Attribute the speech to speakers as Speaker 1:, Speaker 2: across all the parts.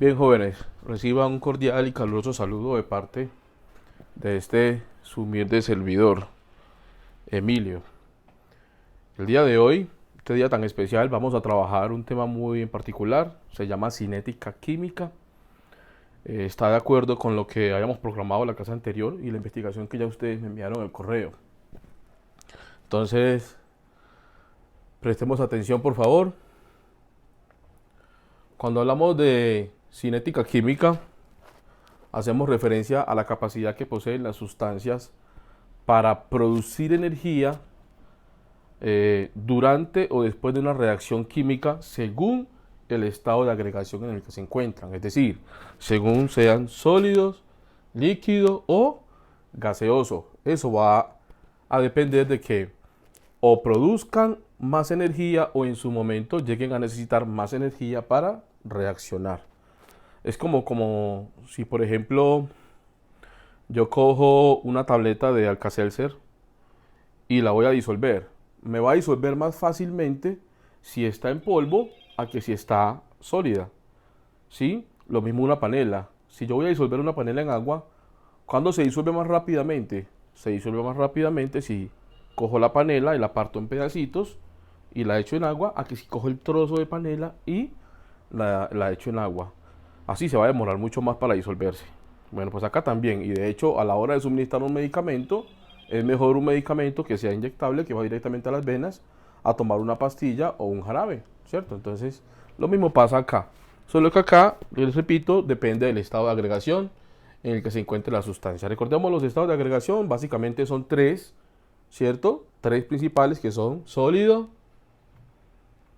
Speaker 1: Bien, jóvenes, reciba un cordial y caluroso saludo de parte de su humilde servidor, Emilio. El día de hoy, este día tan especial, vamos a trabajar un tema muy en particular, se llama cinética química. Está de acuerdo con lo que habíamos programado la clase anterior y la investigación que ya ustedes me enviaron el correo. Entonces, prestemos atención, por favor. Cuando hablamos de cinética química, hacemos referencia a la capacidad que poseen las sustancias para producir energía durante o después de una reacción química según el estado de agregación en el que se encuentran, es decir, según sean sólidos, líquidos o gaseosos. Eso va a depender de que o produzcan más energía o en su momento lleguen a necesitar más energía para reaccionar. Es como si, por ejemplo, yo cojo una tableta de Alka-Seltzer y la voy a disolver. Me va a disolver más fácilmente si está en polvo a que si está sólida. ¿Sí? Lo mismo una panela. Si yo voy a disolver una panela en agua, ¿cuándo se disuelve más rápidamente? Se disuelve más rápidamente si cojo la panela y la parto en pedacitos y la echo en agua, a que si cojo el trozo de panela y la echo en agua. Así se va a demorar mucho más para disolverse. Bueno, pues acá también, y de hecho a la hora de suministrar un medicamento, es mejor un medicamento que sea inyectable, que va directamente a las venas, a tomar una pastilla o un jarabe, ¿cierto? Entonces, lo mismo pasa acá. Solo que acá, les repito, depende del estado de agregación en el que se encuentre la sustancia. Recordemos, los estados de agregación básicamente son tres, ¿cierto? Tres principales, que son sólido,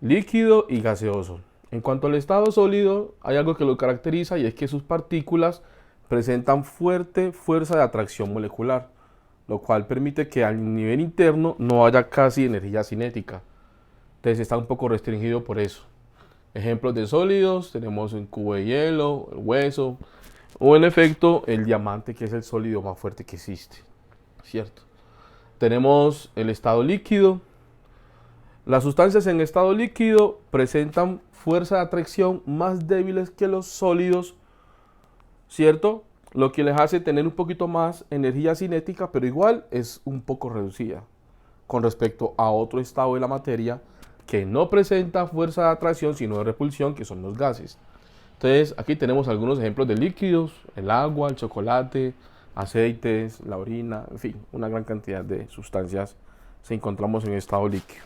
Speaker 1: líquido y gaseoso. En cuanto al estado sólido, hay algo que lo caracteriza y es que sus partículas presentan fuerte fuerza de atracción molecular, lo cual permite que al nivel interno no haya casi energía cinética. Entonces está un poco restringido por eso. Ejemplos de sólidos, tenemos un cubo de hielo, el hueso, o en efecto el diamante, que es el sólido más fuerte que existe, ¿cierto? Tenemos el estado líquido. Las sustancias en estado líquido presentan fuerza de atracción más débiles que los sólidos, ¿cierto? Lo que les hace tener un poquito más energía cinética, pero igual es un poco reducida con respecto a otro estado de la materia que no presenta fuerza de atracción, sino de repulsión, que son los gases. Entonces, aquí tenemos algunos ejemplos de líquidos: el agua, el chocolate, aceites, la orina, en fin, una gran cantidad de sustancias se encontramos en estado líquido.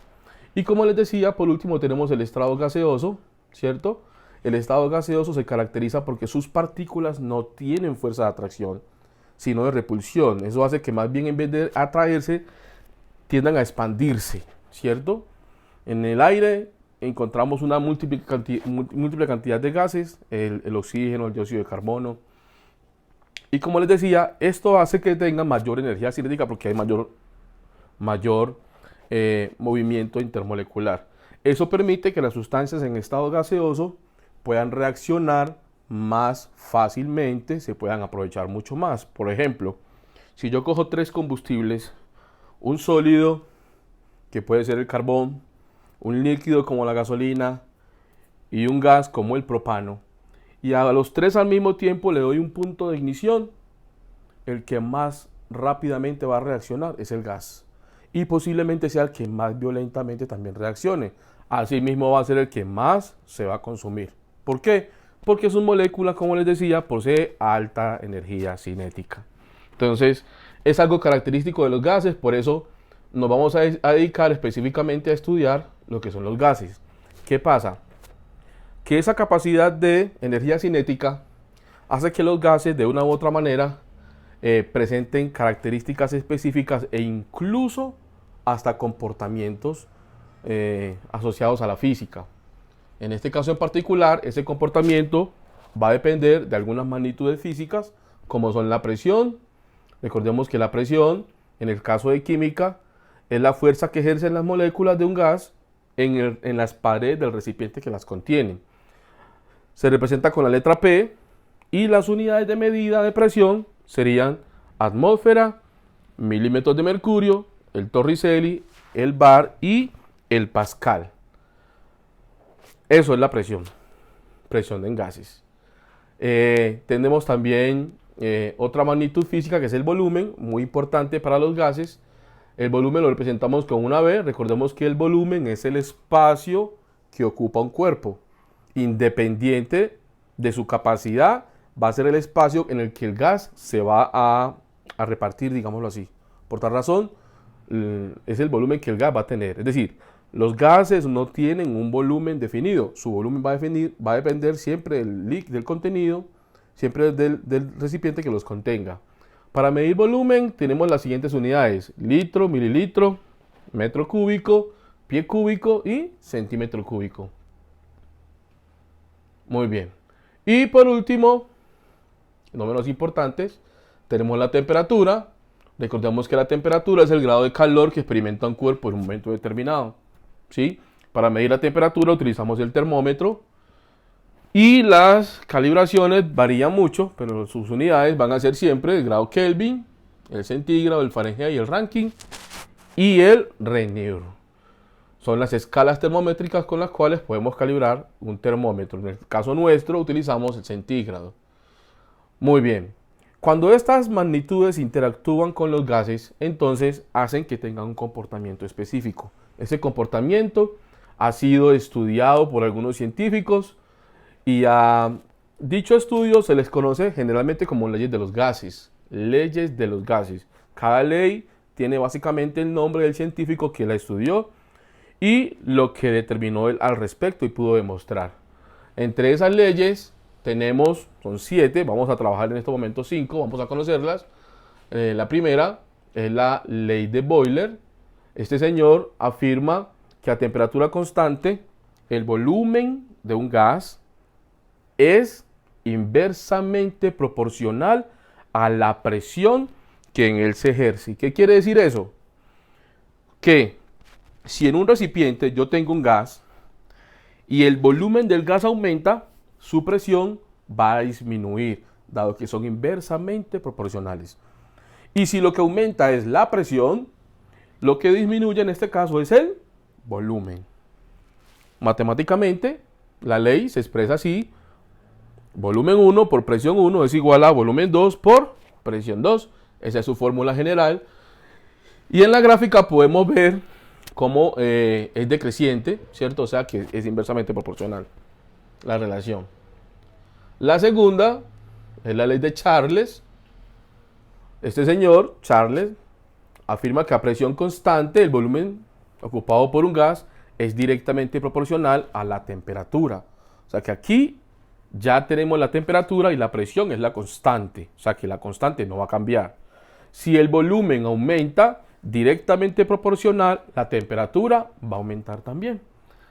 Speaker 1: Y como les decía, por último tenemos el estado gaseoso, ¿cierto? El estado gaseoso se caracteriza porque sus partículas no tienen fuerza de atracción, sino de repulsión. Eso hace que más bien en vez de atraerse, tiendan a expandirse, ¿cierto? En el aire encontramos una múltiple cantidad de gases, el oxígeno, el dióxido de carbono. Y como les decía, esto hace que tengan mayor energía cinética porque hay mayor movimiento intermolecular. Eso permite que las sustancias en estado gaseoso puedan reaccionar más fácilmente, se puedan aprovechar mucho más. Por ejemplo, si yo cojo tres combustibles, un sólido, que puede ser el carbón, un líquido como la gasolina y un gas como el propano, y a los tres al mismo tiempo le doy un punto de ignición, el que más rápidamente va a reaccionar es el gas. Y posiblemente sea el que más violentamente también reaccione. Asimismo va a ser el que más se va a consumir. ¿Por qué? Porque su molécula, como les decía, posee alta energía cinética. Entonces, es algo característico de los gases, por eso nos vamos a dedicar específicamente a estudiar lo que son los gases. ¿Qué pasa? Que esa capacidad de energía cinética hace que los gases de una u otra manera presenten características específicas e incluso hasta comportamientos asociados a la física. En este caso en particular, ese comportamiento va a depender de algunas magnitudes físicas, como son la presión. Recordemos que la presión, en el caso de química, es la fuerza que ejercen las moléculas de un gas en las paredes del recipiente que las contienen. Se representa con la letra P, y las unidades de medida de presión serían atmósfera, milímetros de mercurio, el Torricelli, el bar y el pascal. Eso es la presión en gases. Tenemos también otra magnitud física que es el volumen, muy importante para los gases. El volumen lo representamos con una V. Recordemos que el volumen es el espacio que ocupa un cuerpo. Independiente de su capacidad, va a ser el espacio en el que el gas se va a repartir, digámoslo así. Por tal razón, es el volumen que el gas va a tener. Es decir, los gases no tienen un volumen definido. Su volumen va a depender siempre del contenido, siempre del recipiente que los contenga. Para medir volumen tenemos las siguientes unidades: litro, mililitro, metro cúbico, pie cúbico y centímetro cúbico. Muy bien. Y por último, no menos importantes, tenemos la temperatura. Recordemos que la temperatura es el grado de calor que experimenta un cuerpo en un momento determinado. ¿Sí? Para medir la temperatura utilizamos el termómetro. Y las calibraciones varían mucho, pero sus unidades van a ser siempre el grado Kelvin, el centígrado, el Fahrenheit, el Rankine y el Rengauer. Son las escalas termométricas con las cuales podemos calibrar un termómetro. En el caso nuestro utilizamos el centígrado. Muy bien. Cuando estas magnitudes interactúan con los gases, entonces hacen que tengan un comportamiento específico. Ese comportamiento ha sido estudiado por algunos científicos y a dicho estudio se les conoce generalmente como leyes de los gases. Leyes de los gases. Cada ley tiene básicamente el nombre del científico que la estudió y lo que determinó él al respecto y pudo demostrar. Entre esas leyes tenemos, son 7, vamos a trabajar en este momento 5, vamos a conocerlas. La primera es la ley de Boiler. Este señor afirma que a temperatura constante el volumen de un gas es inversamente proporcional a la presión que en él se ejerce. ¿Qué quiere decir eso? Que si en un recipiente yo tengo un gas y el volumen del gas aumenta, su presión va a disminuir, dado que son inversamente proporcionales. Y si lo que aumenta es la presión, lo que disminuye en este caso es el volumen. Matemáticamente, la ley se expresa así: volumen 1 por presión 1 es igual a volumen 2 por presión 2. Esa es su fórmula general. Y en la gráfica podemos ver cómo es decreciente, ¿cierto? O sea que es inversamente proporcional la relación. La segunda es la ley de Charles. Este señor, Charles, afirma que a presión constante el volumen ocupado por un gas es directamente proporcional a la temperatura. O sea que aquí ya tenemos la temperatura y la presión es la constante. O sea que la constante no va a cambiar. Si el volumen aumenta, directamente proporcional, la temperatura va a aumentar también.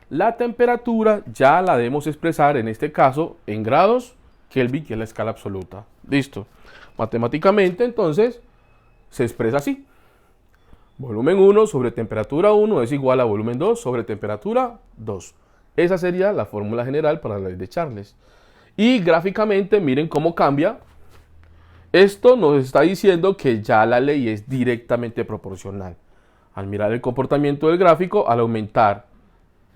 Speaker 1: La temperatura ya la debemos expresar en este caso en grados Kelvin, que es la escala absoluta. Listo. Matemáticamente entonces se expresa así: volumen 1 sobre temperatura 1 es igual a volumen 2 sobre temperatura 2. Esa sería la fórmula general para la ley de Charles. Y gráficamente miren cómo cambia. Esto nos está diciendo que ya la ley es directamente proporcional. Al mirar el comportamiento del gráfico, al aumentar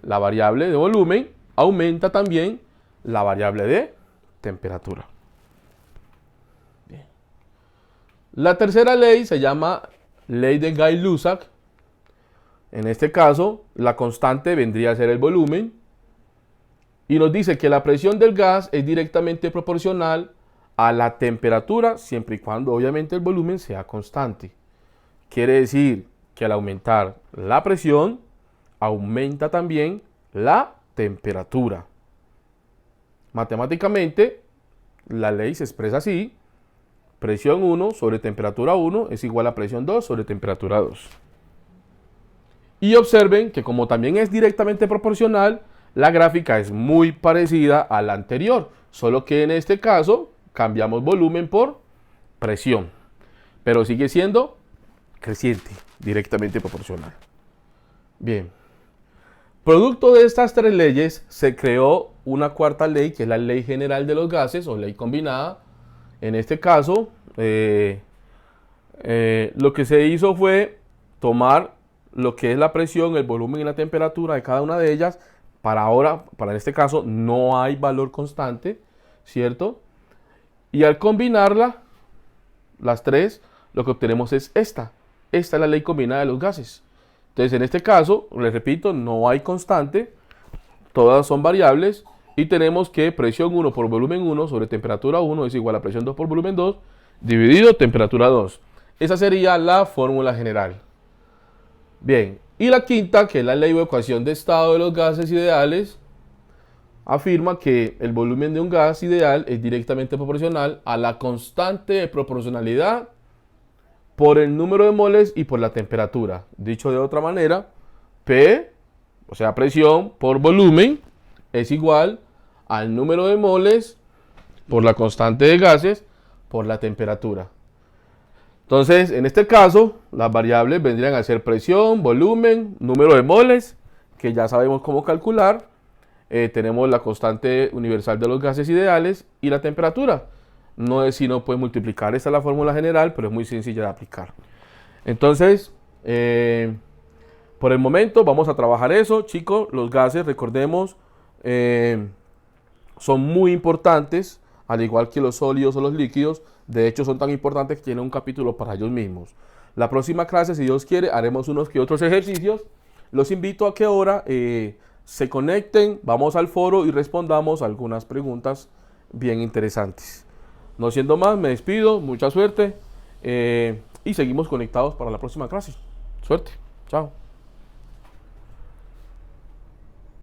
Speaker 1: la variable de volumen, aumenta también la variable de temperatura. Bien. La tercera ley se llama ley de Gay-Lussac. En este caso, la constante vendría a ser el volumen. Y nos dice que la presión del gas es directamente proporcional a la temperatura, siempre y cuando obviamente el volumen sea constante. Quiere decir que al aumentar la presión, aumenta también la temperatura. Matemáticamente, la ley se expresa así: presión 1 sobre temperatura 1 es igual a presión 2 sobre temperatura 2. Y observen que como también es directamente proporcional, la gráfica es muy parecida a la anterior, solo que en este caso cambiamos volumen por presión, pero sigue siendo creciente, directamente proporcional. Bien, producto de estas tres leyes se creó una cuarta ley, que es la ley general de los gases o ley combinada. En este caso, lo que se hizo fue tomar lo que es la presión, el volumen y la temperatura de cada una de ellas. Para este caso, no hay valor constante, ¿cierto? Y al combinarla, las tres, lo que obtenemos es esta. Esta es la ley combinada de los gases. Entonces, en este caso, les repito, no hay constante, todas son variables y tenemos que presión 1 por volumen 1 sobre temperatura 1 es igual a presión 2 por volumen 2 dividido temperatura 2. Esa sería la fórmula general. Bien, y la quinta, que es la ley o ecuación de estado de los gases ideales, afirma que el volumen de un gas ideal es directamente proporcional a la constante de proporcionalidad por el número de moles y por la temperatura. Dicho de otra manera, P, o sea, presión por volumen, es igual al número de moles por la constante de gases por la temperatura. Entonces, en este caso, las variables vendrían a ser presión, volumen, número de moles, que ya sabemos cómo calcular. Tenemos la constante universal de los gases ideales y la temperatura. No es sino pues multiplicar. Esta es la fórmula general, pero es muy sencilla de aplicar. Entonces, por el momento vamos a trabajar eso, chicos. Los gases, recordemos, son muy importantes, al igual que los sólidos o los líquidos. De hecho, son tan importantes que tienen un capítulo para ellos mismos. La próxima clase, si Dios quiere, haremos unos que otros ejercicios. Los invito a que ahora se conecten, vamos al foro y respondamos algunas preguntas bien interesantes. No siendo más, me despido, mucha suerte y seguimos conectados para la próxima clase. Suerte, chao.